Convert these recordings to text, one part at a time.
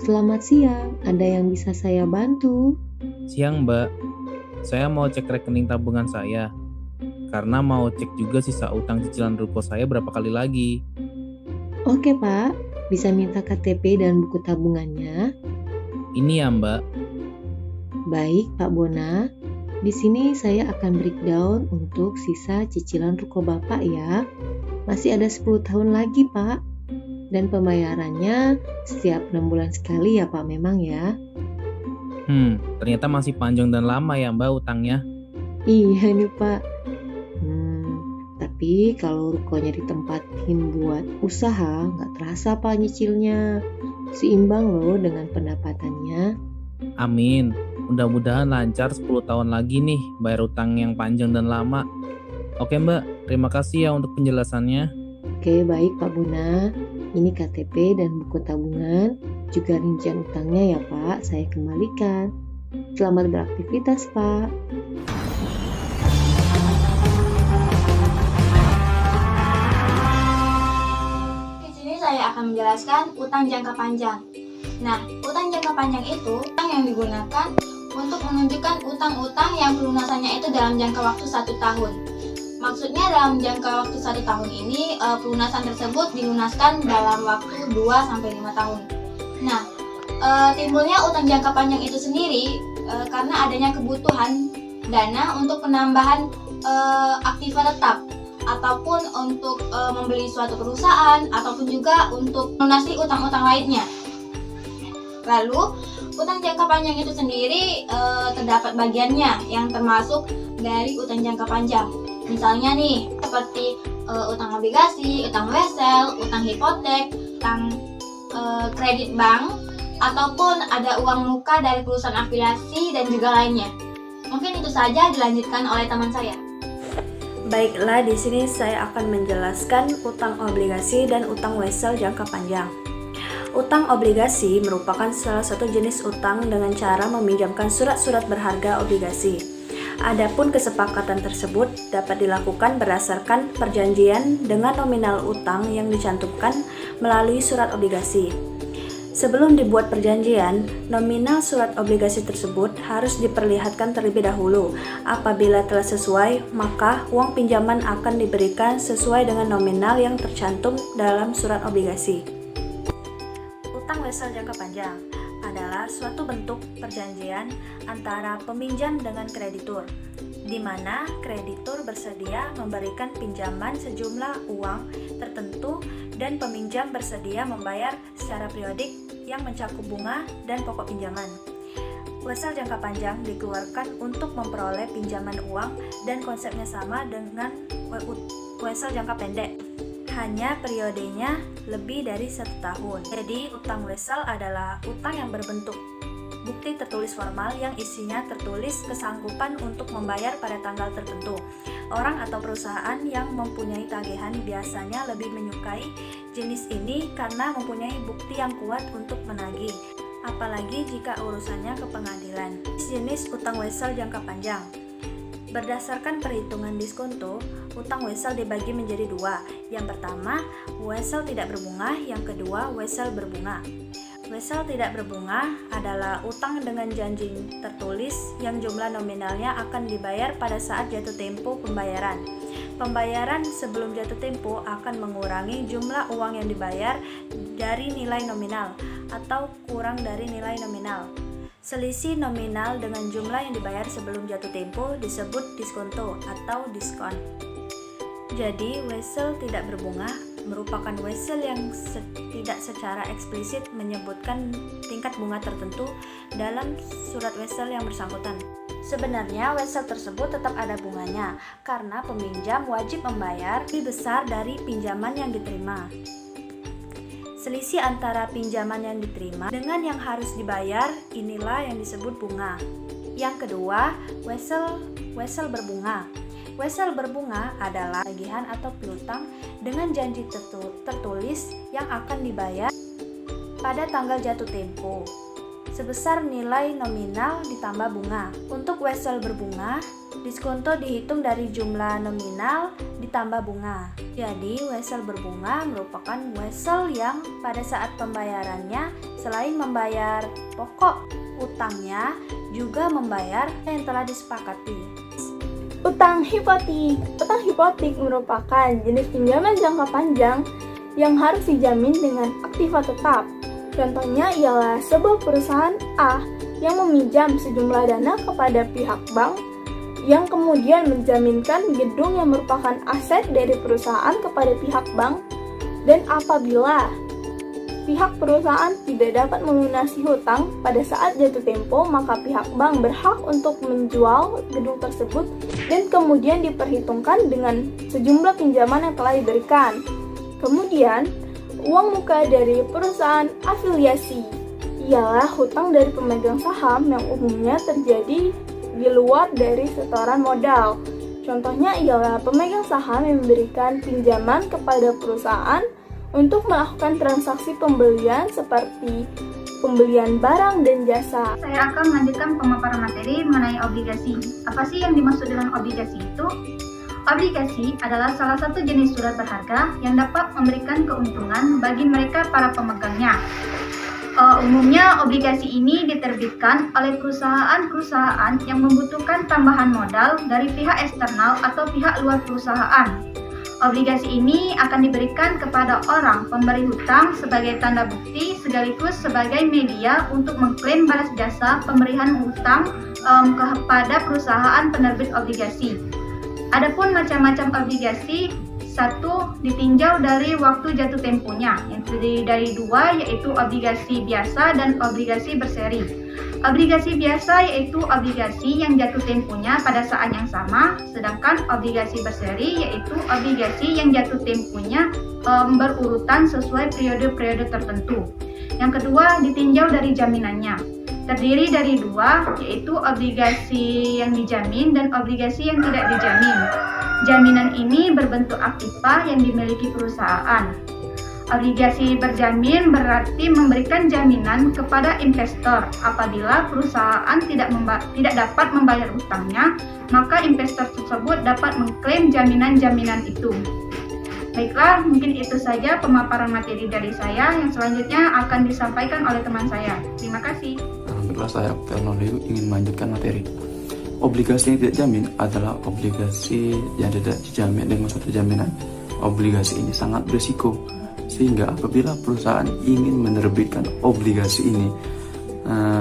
Selamat siang, ada yang bisa saya bantu? Siang, Mbak. Saya mau cek rekening tabungan saya karena mau cek juga sisa utang cicilan ruko saya berapa kali lagi. Oke Pak, bisa minta KTP dan buku tabungannya? Ini ya, Mbak. Baik Pak Bona, di sini saya akan breakdown untuk sisa cicilan ruko Bapak ya. Masih ada 10 tahun lagi Pak, dan pembayarannya setiap 6 bulan sekali ya Pak memang ya. Ternyata masih panjang dan lama ya, Mbak, utangnya. Iya nih Pak. Tapi kalau rukonya ditempatin buat usaha, nggak terasa Pak nyicilnya. Seimbang loh dengan pendapatannya. Amin. Mudah-mudahan lancar 10 tahun lagi nih bayar utang yang panjang dan lama. Oke, Mbak. Terima kasih ya untuk penjelasannya. Oke, baik Pak Buna. Ini KTP dan buku tabungan, juga rincian utangnya ya Pak, saya kembalikan. Selamat beraktivitas Pak. Di sini saya akan menjelaskan utang jangka panjang. Nah, utang jangka panjang itu utang yang digunakan untuk menunjukkan utang-utang yang pelunasannya itu dalam jangka waktu 1 tahun. Maksudnya dalam jangka waktu 1 tahun ini pelunasan tersebut dilunaskan dalam waktu 2-5 tahun. Nah, timbulnya utang jangka panjang itu sendiri karena adanya kebutuhan dana untuk penambahan aktiva tetap ataupun untuk membeli suatu perusahaan ataupun juga untuk melunasi utang-utang lainnya. Lalu, utang jangka panjang itu sendiri terdapat bagiannya yang termasuk dari utang jangka panjang. Misalnya nih, seperti utang obligasi, utang wesel, utang hipotek, utang kredit bank, ataupun ada uang muka dari perusahaan afiliasi dan juga lainnya. Mungkin itu saja dilanjutkan oleh teman saya. Baiklah, di sini saya akan menjelaskan utang obligasi dan utang wesel jangka panjang. Utang obligasi merupakan salah satu jenis utang dengan cara meminjamkan surat-surat berharga obligasi. Adapun kesepakatan tersebut dapat dilakukan berdasarkan perjanjian dengan nominal utang yang dicantumkan melalui surat obligasi. Sebelum dibuat perjanjian, nominal surat obligasi tersebut harus diperlihatkan terlebih dahulu. Apabila telah sesuai, maka uang pinjaman akan diberikan sesuai dengan nominal yang tercantum dalam surat obligasi. Utang wesel jangka panjang adalah suatu bentuk perjanjian antara peminjam dengan kreditur, di mana kreditur bersedia memberikan pinjaman sejumlah uang tertentu dan peminjam bersedia membayar secara periodik yang mencakup bunga dan pokok pinjaman. Wesel jangka panjang dikeluarkan untuk memperoleh pinjaman uang dan konsepnya sama dengan wesel jangka pendek. Hanya periodenya lebih dari 1 tahun. Jadi, utang wesel adalah utang yang berbentuk bukti tertulis formal yang isinya tertulis kesanggupan untuk membayar pada tanggal tertentu. Orang atau perusahaan yang mempunyai tagihan biasanya lebih menyukai jenis ini karena mempunyai bukti yang kuat untuk menagih, apalagi jika urusannya ke pengadilan. Jenis utang wesel jangka panjang. Berdasarkan perhitungan diskonto, utang wesel dibagi menjadi 2. Yang pertama, wesel tidak berbunga, yang kedua, wesel berbunga. Wesel tidak berbunga adalah utang dengan janji tertulis yang jumlah nominalnya akan dibayar pada saat jatuh tempo pembayaran. Pembayaran sebelum jatuh tempo akan mengurangi jumlah uang yang dibayar dari nilai nominal atau kurang dari nilai nominal. Selisih nominal dengan jumlah yang dibayar sebelum jatuh tempo disebut diskonto atau diskon. Jadi, wesel tidak berbunga merupakan wesel yang tidak secara eksplisit menyebutkan tingkat bunga tertentu dalam surat wesel yang bersangkutan. Sebenarnya wesel tersebut tetap ada bunganya karena peminjam wajib membayar lebih besar dari pinjaman yang diterima. Selisih antara pinjaman yang diterima dengan yang harus dibayar, inilah yang disebut bunga. Yang kedua, wesel berbunga. Wesel berbunga adalah tagihan atau piutang dengan janji tertulis yang akan dibayar pada tanggal jatuh tempo, sebesar nilai nominal ditambah bunga. Untuk wesel berbunga, Diskonto dihitung dari jumlah nominal ditambah bunga. Jadi, wesel berbunga merupakan wesel yang pada saat pembayarannya selain membayar pokok utangnya juga membayar yang telah disepakati. Utang hipotek. Utang hipotek merupakan jenis pinjaman jangka panjang yang harus dijamin dengan aktiva tetap. Contohnya ialah sebuah perusahaan A yang meminjam sejumlah dana kepada pihak bank yang kemudian menjaminkan gedung yang merupakan aset dari perusahaan kepada pihak bank, dan apabila pihak perusahaan tidak dapat melunasi hutang pada saat jatuh tempo, maka pihak bank berhak untuk menjual gedung tersebut dan kemudian diperhitungkan dengan sejumlah pinjaman yang telah diberikan. Kemudian, uang muka dari perusahaan afiliasi ialah hutang dari pemegang saham yang umumnya terjadi di luar dari setoran modal. Contohnya ialah pemegang saham yang memberikan pinjaman kepada perusahaan untuk melakukan transaksi pembelian seperti pembelian barang dan jasa. Saya akan melanjutkan pemaparan materi mengenai obligasi. Apa sih yang dimaksud dengan obligasi itu? Obligasi adalah salah satu jenis surat berharga yang dapat memberikan keuntungan bagi mereka para pemegangnya. Umumnya obligasi ini diterbitkan oleh perusahaan-perusahaan yang membutuhkan tambahan modal dari pihak eksternal atau pihak luar perusahaan. Obligasi ini akan diberikan kepada orang pemberi hutang sebagai tanda bukti sekaligus sebagai media untuk mengklaim balas jasa pemberian hutang kepada perusahaan penerbit obligasi. Adapun macam-macam obligasi, satu, ditinjau dari waktu jatuh temponya, yang terdiri dari dua, yaitu obligasi biasa dan obligasi berseri. Obligasi biasa yaitu obligasi yang jatuh temponya pada saat yang sama, sedangkan obligasi berseri yaitu obligasi yang jatuh temponya berurutan sesuai periode-periode tertentu. Yang kedua, ditinjau dari jaminannya. Terdiri dari dua, yaitu obligasi yang dijamin dan obligasi yang tidak dijamin. Jaminan ini berbentuk aktiva yang dimiliki perusahaan. Obligasi berjamin berarti memberikan jaminan kepada investor. Apabila perusahaan tidak dapat membayar hutangnya, maka investor tersebut dapat mengklaim jaminan-jaminan itu. Baiklah, mungkin itu saja pemaparan materi dari saya. Yang selanjutnya akan disampaikan oleh teman saya. Terima kasih. Alhamdulillah, saya Fernando ingin melanjutkan materi. Obligasi yang tidak jamin adalah obligasi yang tidak dijamin dengan suatu jaminan. Obligasi ini sangat berisiko, sehingga apabila perusahaan ingin menerbitkan obligasi ini,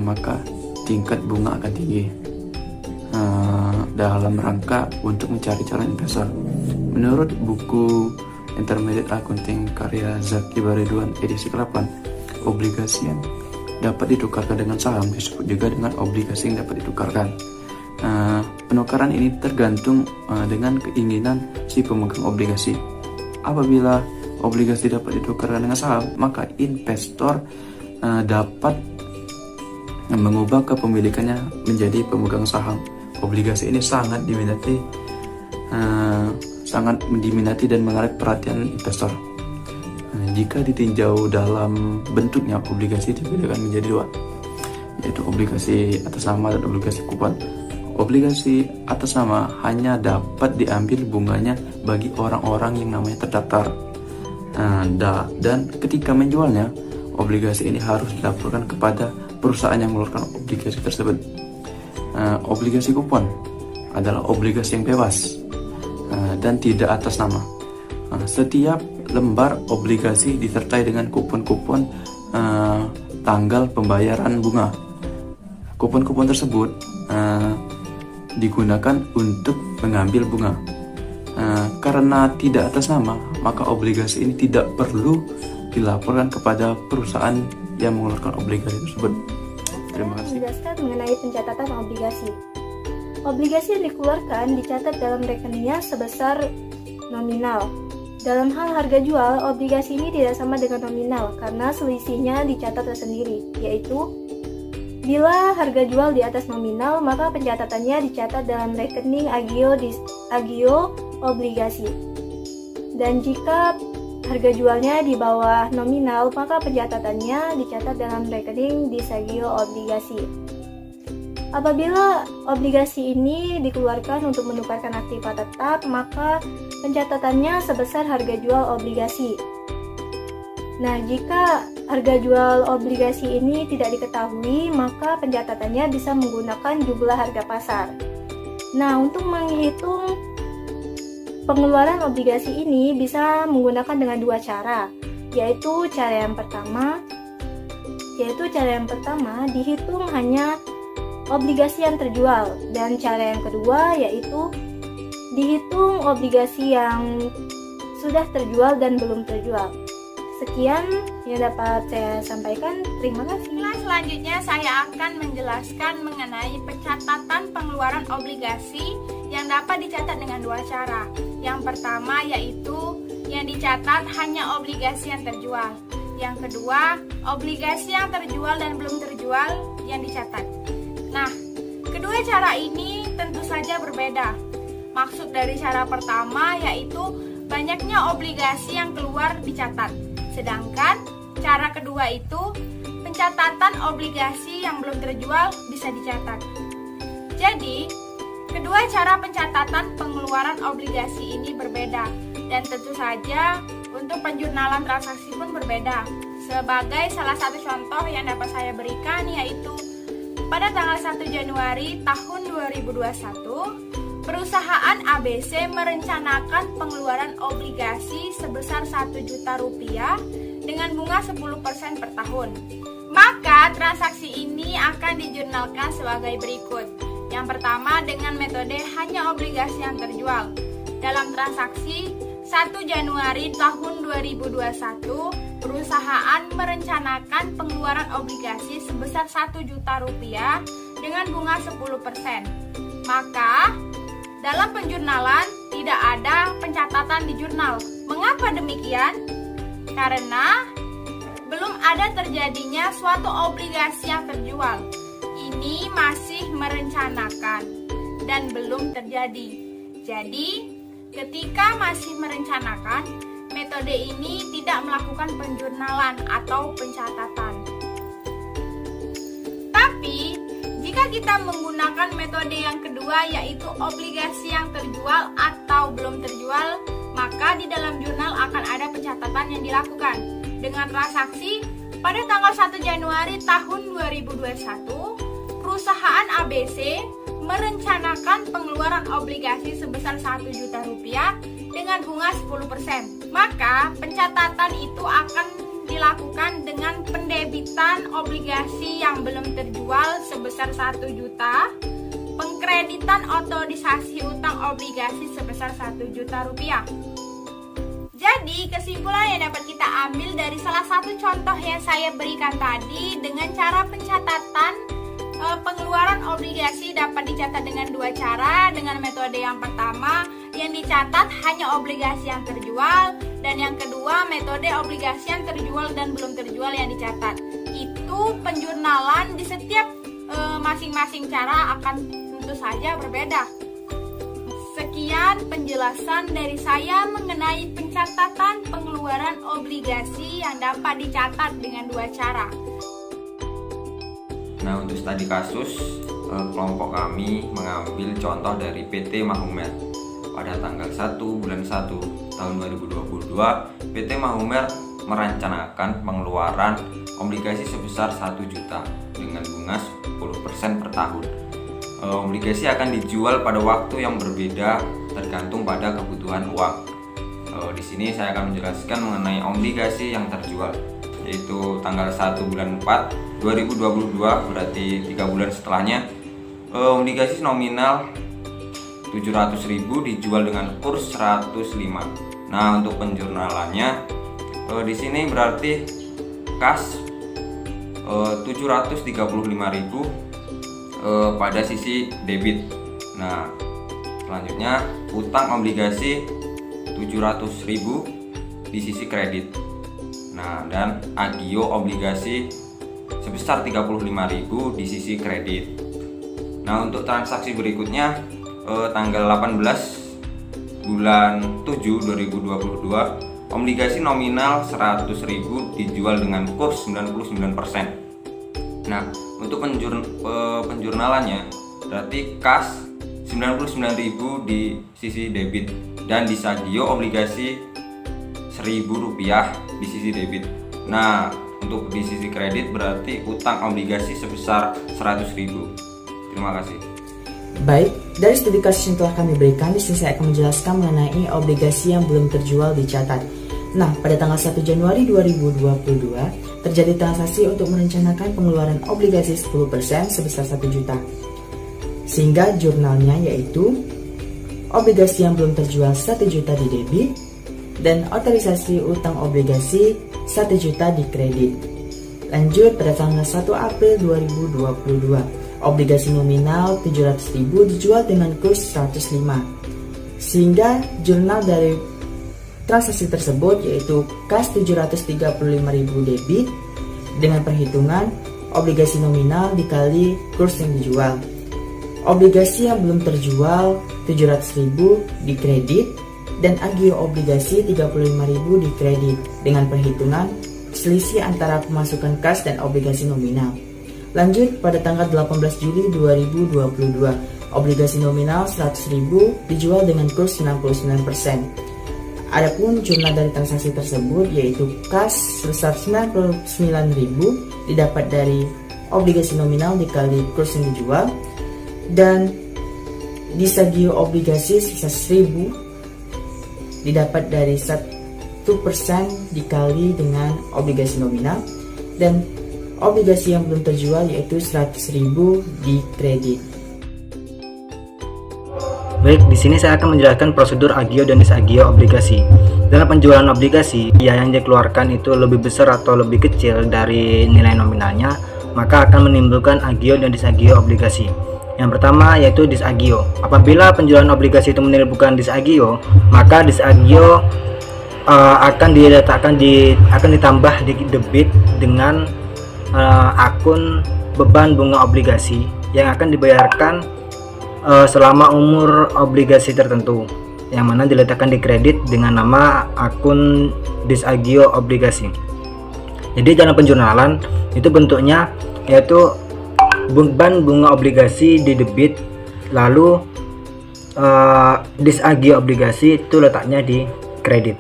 maka tingkat bunga akan tinggi dalam rangka untuk mencari calon investor. Menurut buku Intermediate Accounting karya Zaki Baridwan edisi ke-8, obligasi yang dapat ditukarkan dengan saham disebut juga dengan obligasi yang dapat ditukarkan. Penukaran ini tergantung dengan keinginan si pemegang obligasi. Apabila obligasi dapat ditukarkan dengan saham, maka investor dapat mengubah kepemilikannya menjadi pemegang saham. Obligasi ini sangat diminati dan menarik perhatian investor. Jika ditinjau dalam bentuknya, obligasi dibedakan menjadi dua, yaitu obligasi atas nama dan obligasi kupon. Obligasi atas nama hanya dapat diambil bunganya bagi orang-orang yang namanya terdaftar. Dan ketika menjualnya, obligasi ini harus dilaporkan kepada perusahaan yang mengeluarkan obligasi tersebut. Obligasi kupon adalah obligasi yang bebas dan tidak atas nama. Setiap lembar obligasi disertai dengan kupon-kupon tanggal pembayaran bunga. Kupon-kupon tersebut digunakan untuk mengambil bunga. Karena tidak atas nama, maka obligasi ini tidak perlu dilaporkan kepada perusahaan yang mengeluarkan obligasi tersebut. Terima kasih. Menjelaskan mengenai pencatatan obligasi. Obligasi yang dikeluarkan dicatat dalam rekeningnya sebesar nominal. Dalam hal harga jual, obligasi ini tidak sama dengan nominal karena selisihnya dicatat tersendiri, yaitu bila harga jual di atas nominal, maka pencatatannya dicatat dalam rekening agio obligasi. Dan jika harga jualnya di bawah nominal, maka pencatatannya dicatat dalam rekening disagio obligasi. Apabila obligasi ini dikeluarkan untuk menukarkan aktiva tetap, maka pencatatannya sebesar harga jual obligasi. Nah, jika harga jual obligasi ini tidak diketahui, maka pencatatannya bisa menggunakan jumlah harga pasar. Nah, untuk menghitung pengeluaran obligasi ini bisa menggunakan dengan dua cara, yaitu cara yang pertama dihitung hanya obligasi yang terjual, dan cara yang kedua yaitu dihitung obligasi yang sudah terjual dan belum terjual. Sekian yang dapat saya sampaikan. Terima kasih. Selanjutnya saya akan menjelaskan mengenai pencatatan pengeluaran obligasi yang dapat dicatat dengan dua cara. Yang pertama yaitu yang dicatat hanya obligasi yang terjual. Yang kedua, obligasi yang terjual dan belum terjual yang dicatat. Nah, kedua cara ini tentu saja berbeda. Maksud dari cara pertama yaitu banyaknya obligasi yang keluar dicatat. Sedangkan cara kedua itu pencatatan obligasi yang belum terjual bisa dicatat. Jadi, kedua cara pencatatan pengeluaran obligasi ini berbeda, dan tentu saja untuk penjurnalan transaksi pun berbeda. Sebagai salah satu contoh yang dapat saya berikan yaitu pada tanggal 1 Januari tahun 2021, perusahaan ABC merencanakan pengeluaran obligasi sebesar Rp1 juta dengan bunga 10% per tahun. Maka transaksi ini akan dijurnalkan sebagai berikut. Yang pertama dengan metode hanya obligasi yang terjual. Dalam transaksi 1 Januari tahun 2021, perusahaan merencanakan pengeluaran obligasi sebesar Rp1 juta dengan bunga 10%. Maka dalam penjurnalan tidak ada pencatatan di jurnal. Mengapa demikian? Karena belum ada terjadinya suatu obligasi yang terjual. Ini masih merencanakan dan belum terjadi. Jadi, ketika masih merencanakan, metode ini tidak melakukan penjurnalan atau pencatatan. Tapi, jika kita menggunakan metode yang kedua yaitu obligasi yang terjual atau belum terjual, maka di dalam jurnal akan ada pencatatan yang dilakukan. Dengan transaksi pada tanggal 1 Januari tahun 2021, perusahaan ABC merencanakan pengeluaran obligasi sebesar Rp1 juta dengan bunga 10%. Maka pencatatan itu akan dilakukan dengan pendebitan obligasi yang belum terjual sebesar Rp1 juta, pengkreditan otorisasi utang obligasi sebesar Rp1 juta. Jadi kesimpulan yang dapat kita ambil dari salah satu contoh yang saya berikan tadi, dengan cara pencatatan pengeluaran obligasi dapat dicatat dengan dua cara. Dengan metode yang pertama yang dicatat hanya obligasi yang terjual, dan yang kedua metode obligasi yang terjual dan belum terjual yang dicatat. Itu penjurnalan di setiap masing-masing cara akan tentu saja berbeda. Sekian penjelasan dari saya mengenai pencatatan pengeluaran obligasi yang dapat dicatat dengan dua cara. Nah, untuk studi kasus, kelompok kami mengambil contoh dari PT Mahumer. Pada tanggal 1 bulan 1 tahun 2022, PT Mahumer merencanakan pengeluaran obligasi sebesar 1 juta dengan bunga 10% per tahun. Obligasi akan dijual pada waktu yang berbeda tergantung pada kebutuhan uang. Di sini saya akan menjelaskan mengenai obligasi yang terjual, yaitu tanggal 1 bulan 4 2022, berarti 3 bulan setelahnya. Obligasi nominal 700.000 dijual dengan kurs 105. Nah, untuk penjurnalannya di sini berarti kas 735.000 pada sisi debit. Nah, selanjutnya utang obligasi 700.000 di sisi kredit. Nah, dan agio obligasi sebesar 35.000 di sisi kredit. Nah, untuk transaksi berikutnya tanggal 18 bulan 7 2022, obligasi nominal 100.000 dijual dengan kurs 99%. Nah, untuk penjurnalannya berarti kas 99.000 di sisi debit dan disagio obligasi Rp1.000 di sisi debit. Nah, untuk di sisi kredit berarti utang obligasi sebesar 100.000. Terima kasih. Baik, dari studi kasus yang telah kami berikan, di sini saya akan menjelaskan mengenai obligasi yang belum terjual dicatat. Nah, pada tanggal 1 Januari 2022, terjadi transaksi untuk merencanakan pengeluaran obligasi 10% sebesar 1 juta. Sehingga jurnalnya yaitu obligasi yang belum terjual 1 juta di debit dan otorisasi utang obligasi 1 juta di kredit. Lanjut pada tanggal 1 April 2022, obligasi nominal 700.000 dijual dengan kurs 105. Sehingga jurnal dari transaksi tersebut yaitu kas 735.000 debit dengan perhitungan obligasi nominal dikali kurs yang dijual. Obligasi yang belum terjual 700.000 di kredit dan agio obligasi 35.000 di kredit dengan perhitungan selisih antara pemasukan kas dan obligasi nominal. Lanjut pada tanggal 18 Juli 2022, obligasi nominal 100.000 dijual dengan kurs 69%. Adapun jurnal dari transaksi tersebut yaitu kas sebesar 99.000 didapat dari obligasi nominal dikali kurs yang dijual dan disagio obligasi sebesar 1.000 didapat dari 1% dikali dengan obligasi nominal dan obligasi yang belum terjual yaitu 100.000 di kredit. Baik, di sini saya akan menjelaskan prosedur agio dan disagio obligasi. Dalam penjualan obligasi, biaya yang dikeluarkan itu lebih besar atau lebih kecil dari nilai nominalnya, maka akan menimbulkan agio dan disagio obligasi. Yang pertama yaitu disagio. Apabila penjualan obligasi itu menimbulkan disagio, maka disagio akan ditambah di debit dengan akun beban bunga obligasi yang akan dibayarkan selama umur obligasi tertentu, yang mana diletakkan di kredit dengan nama akun disagio obligasi. Jadi dalam penjurnalan itu bentuknya yaitu beban bunga obligasi di debit, lalu disagio obligasi itu letaknya di kredit.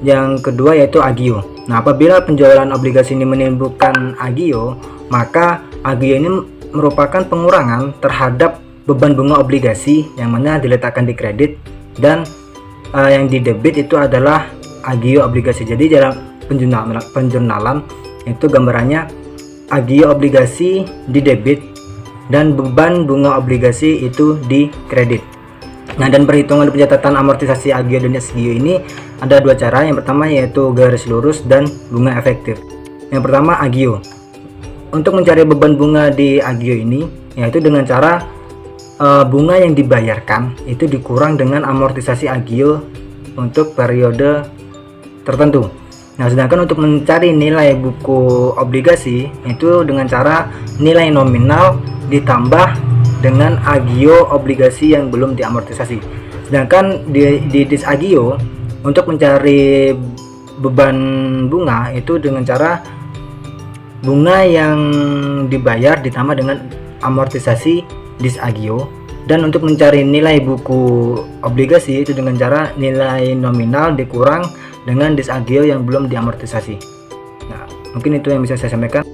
Yang kedua yaitu agio. Nah, apabila penjualan obligasi ini menimbulkan agio, maka agio ini merupakan pengurangan terhadap beban bunga obligasi yang mana diletakkan di kredit, dan yang di debit itu adalah agio obligasi. Jadi dalam penjurnalan itu gambarannya agio obligasi di debit dan beban bunga obligasi itu di kredit. Nah, dan perhitungan pencatatan amortisasi agio dan disagio ini ada dua cara. Yang pertama yaitu garis lurus dan bunga efektif. Yang pertama agio. Untuk mencari beban bunga di agio ini yaitu dengan cara bunga yang dibayarkan itu dikurang dengan amortisasi agio untuk periode tertentu. Nah, sedangkan untuk mencari nilai buku obligasi itu dengan cara nilai nominal ditambah dengan agio obligasi yang belum diamortisasi. Sedangkan di disagio untuk mencari beban bunga itu dengan cara bunga yang dibayar ditambah dengan amortisasi disagio, dan untuk mencari nilai buku obligasi itu dengan cara nilai nominal dikurang dengan disagio yang belum diamortisasi. Nah, mungkin itu yang bisa saya sampaikan.